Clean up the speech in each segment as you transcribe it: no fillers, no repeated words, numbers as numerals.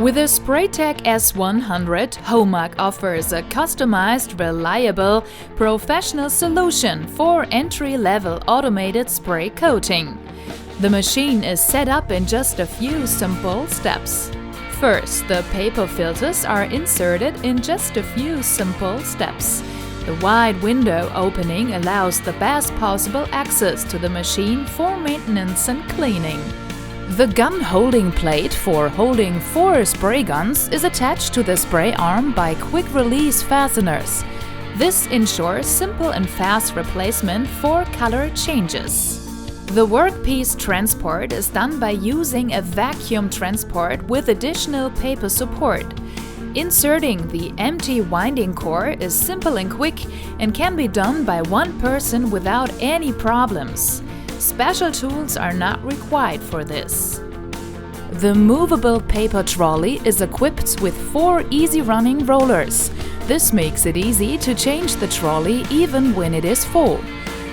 With the SPRAYTEQ S-100, HOMAG offers a customized, reliable, professional solution for entry-level automated spray coating. The machine is set up in just a few simple steps. First, the paper filters are inserted in just a few simple steps. The wide window opening allows the best possible access to the machine for maintenance and cleaning. The gun holding plate for holding 4 spray guns is attached to the spray arm by quick-release fasteners. This ensures simple and fast replacement for color changes. The workpiece transport is done by using a vacuum transport with additional paper support. Inserting the empty winding core is simple and quick and can be done by one person without any problems. Special tools are not required for this. The movable paper trolley is equipped with 4 easy-running rollers. This makes it easy to change the trolley even when it is full.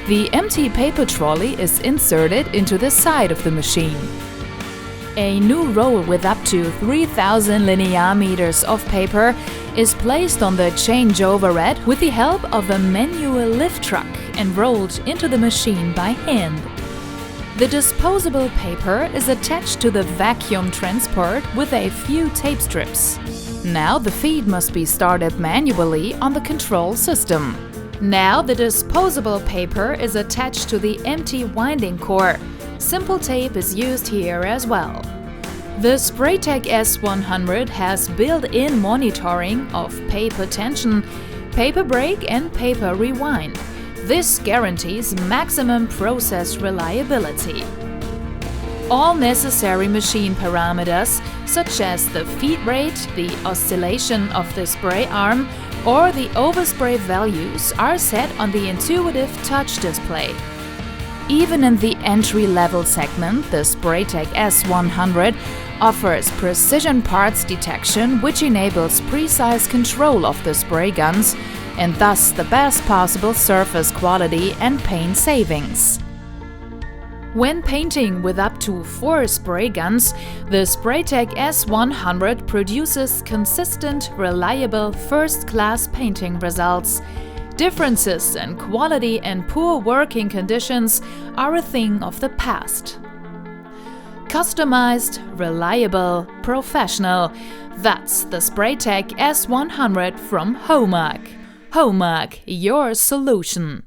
The empty paper trolley is inserted into the side of the machine. A new roll with up to 3,000 linear meters of paper is placed on the changeover rack with the help of a manual lift truck and rolled into the machine by hand. The disposable paper is attached to the vacuum transport with a few tape strips. Now the feed must be started manually on the control system. Now the disposable paper is attached to the empty winding core. Simple tape is used here as well. The SPRAYTEQ S-100 has built-in monitoring of paper tension, paper break and paper rewind. This guarantees maximum process reliability. All necessary machine parameters, such as the feed rate, the oscillation of the spray arm, or the overspray values, are set on the intuitive touch display. Even in the entry-level segment, the SPRAYTEQ S-100 offers precision parts detection, which enables precise control of the spray guns and thus the best possible surface quality and paint savings. When painting with up to 4 spray guns, the SPRAYTEQ S-100 produces consistent, reliable, first-class painting results. Differences in quality and poor working conditions are a thing of the past. Customized, reliable, professional. That's the SPRAYTEQ S-100 from HOMAG. HOMAG, your solution.